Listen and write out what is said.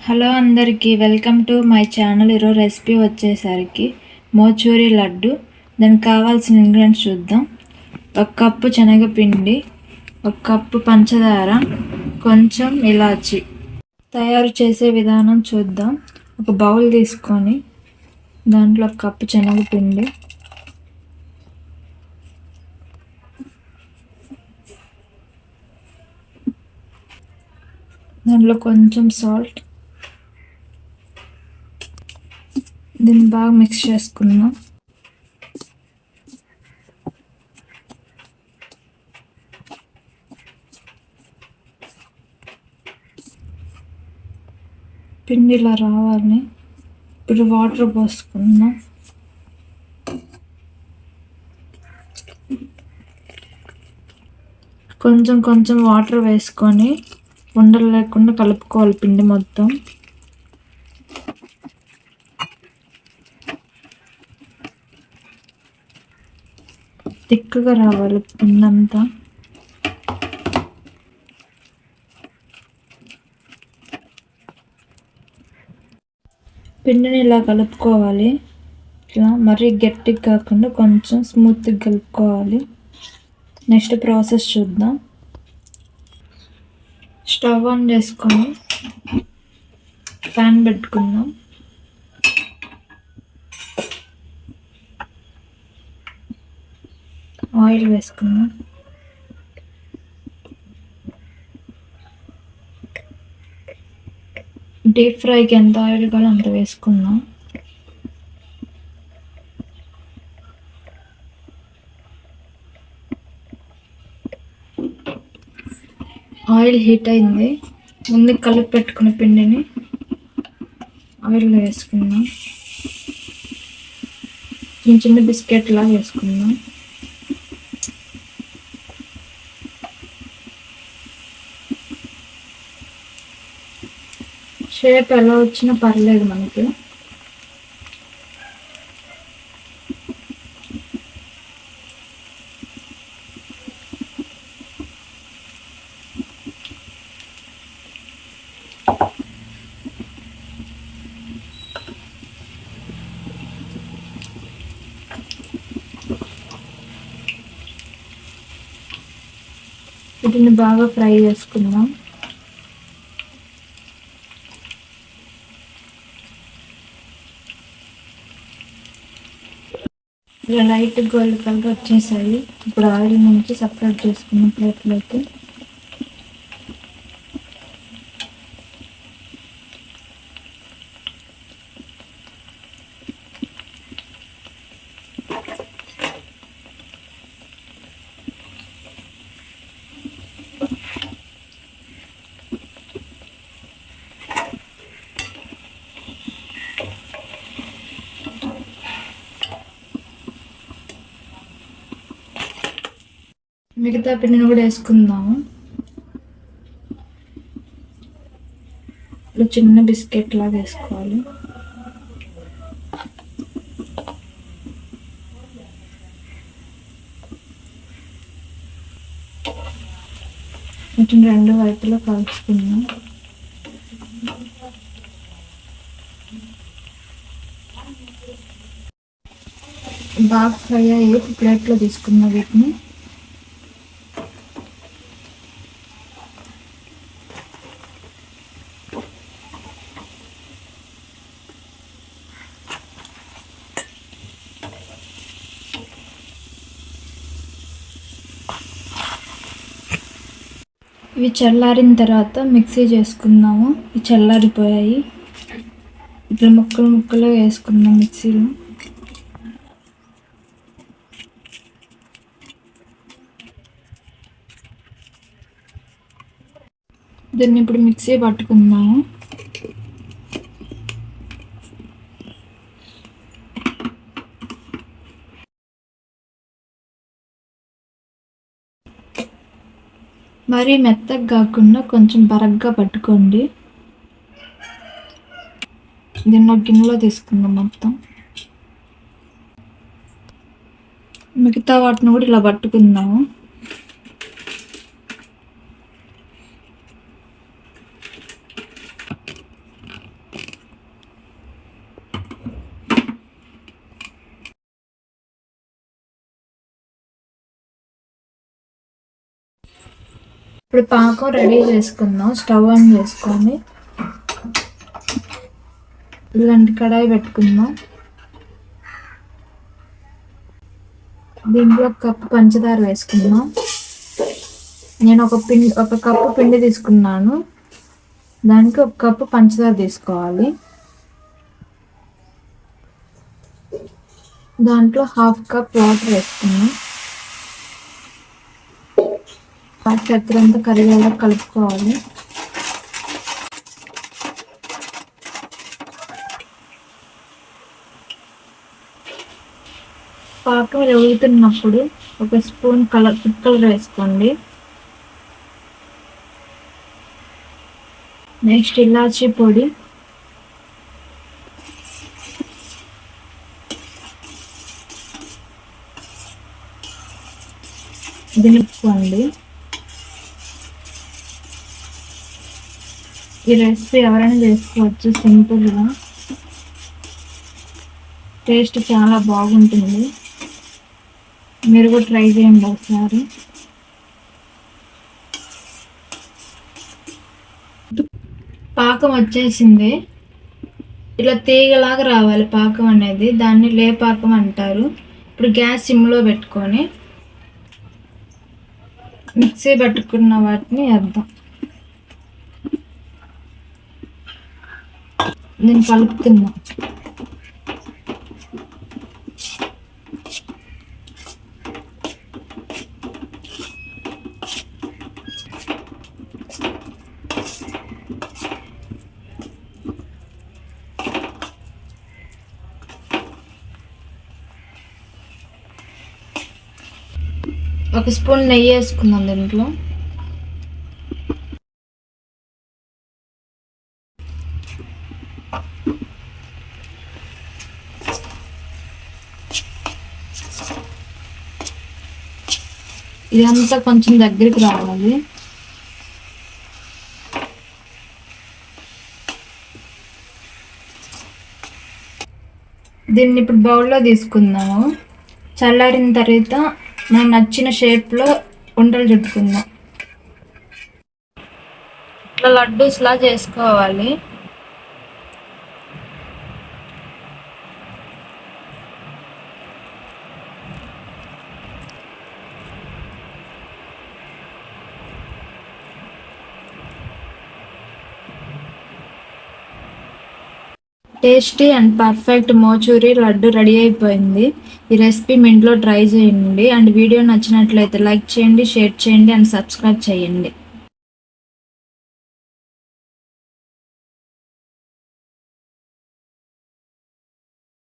Hello అందరికీ welcome to my channel. ఈరోజు recipe వచ్చేసరికి మోచూరి లడ్డు. దానికి కావాల్సిన ఇంగ్రీడియంట్స్ చూద్దాం. 1 కప్పు శనగపిండి, 1 కప్పు పంచదార, కొంచెం ఇలాచి. తయారు చేసే విధానం చూద్దాం. ఒక బౌల్ తీసుకొని దాంట్లో 1 కప్పు శనగపిండి, దాంట్లో కొంచెం సాల్ట్, దీన్ని బాగా మిక్స్ చేసుకుందాం. పిండి ఇలా రావాలి. ఇప్పుడు వాటర్ పోసుకుందాం. కొంచెం కొంచెం వాటర్ వేసుకొని ఉండలు లేకుండా కలుపుకోవాలి పిండి మొత్తం. తిక్కుగా రావాలి పిండి అంతా. పిండిని ఇలా కలుపుకోవాలి. ఇట్లా మరీ గట్టిగా కాకుండా కొంచెం స్మూత్గా కలుపుకోవాలి. నెక్స్ట్ ప్రాసెస్ చూద్దాం. స్టవ్ ఆన్ చేసుకొని ప్యాన్ పెట్టుకుందాం. ఆయిల్ వేసుకుందాం. డీప్ ఫ్రైకి ఎంత ఆయిల్ కావాలో అంత వేసుకుందాం. ఆయిల్ హీట్ అయింది. ముందు కలిపి పెట్టుకున్న పిండిని ఆయిల్లో వేసుకుందాం. చిన్న చిన్న బిస్కెట్ లాగా వేసుకుందాం. షేప్ ఎలా వచ్చినా పర్లేదు మనకి. వీటిని బాగా ఫ్రై చేసుకుందాం. ఇలా లైట్ గోల్డ్ కలర్ వచ్చేసాయి. ఇప్పుడు ఆయిల్ నుంచి సపరేట్ చేసుకున్న ప్లేట్లోకి మిగతా పిండిని కూడా వేసుకుందాము. ఇలా చిన్న బిస్కెట్ లాగా వేసుకోవాలి. వీటిని 2 వైపులా కాల్చుకుందాం. బాగా ఫ్రై అయ్యి ప్లేట్లో తీసుకున్న వీటిని ఇవి చల్లారిన తర్వాత మిక్సీ చేసుకుందాము. ఇవి చల్లారిపోయాయి. ఇట్లా ముక్కలు ముక్కలు వేసుకుందాం మిక్సీలో. దీన్ని ఇప్పుడు మిక్సీ పట్టుకుందాము. మరీ మెత్తగా కాకుండా కొంచెం బరగ్గా పట్టుకోండి. దీన్ని ఒక గిన్నెలో తీసుకుందాం మొత్తం. మిగతా వాటిని కూడా ఇలా పట్టుకుందాము. ఇప్పుడు పాకం రెడీ చేసుకుందాం. స్టవ్ ఆన్ చేసుకొని ఇలాంటి కడాయి పెట్టుకుందాం. దీంట్లో 1 కప్పు పంచదార వేసుకుందాం. నేను ఒక కప్పు పిండి తీసుకున్నాను, దానికి 1 కప్పు పంచదార తీసుకోవాలి. దాంట్లో 1/2 కప్ వాటర్ వేసుకున్నాం. చక్కెర అంతా కరిగేలా కలుపుకోవాలి. పాకం ఉడుకుతున్నప్పుడు 1 స్పూన్ ఫుడ్ కలర్ వేసుకోండి. నెక్స్ట్ ఇలాచీ పొడి, దినుకోండి. ఈ రెసిపీ ఎవరైనా చేసుకోవచ్చు, సింపుల్గా. టేస్ట్ చాలా బాగుంటుంది. మీరు కూడా ట్రై చేయండి ఒకసారి. పాకం వచ్చేసింది. ఇట్లా తీగలాగా రావాలి పాకం అనేది, దాన్ని లేపాకం అంటారు. ఇప్పుడు గ్యాస్ సిమ్లో పెట్టుకొని మిక్సీ పెట్టుకున్న వాటిని వేద్దాం. నేను కలుపుతున్నా. ఒక స్పూన్ నెయ్యి వేసుకుందాం దీంట్లో. ఇదంతా కొంచెం దగ్గరికి రావాలి. దీన్ని ఇప్పుడు బౌల్లో తీసుకుందాము. చల్లారిన తర్వాత మనకు నచ్చిన షేప్లో ఉండలు చుట్టుకుందాం. ఇట్లా లడ్డూస్లా చేసుకోవాలి. టేస్టీ అండ్ పర్ఫెక్ట్ మోచూరి లడ్డు రెడీ అయిపోయింది. ఈ రెసిపీ మీ ఇంట్లో ట్రై చేయండి. అండ్ వీడియో నచ్చినట్లయితే లైక్ చేయండి, షేర్ చేయండి అండ్ సబ్స్క్రైబ్ చేయండి.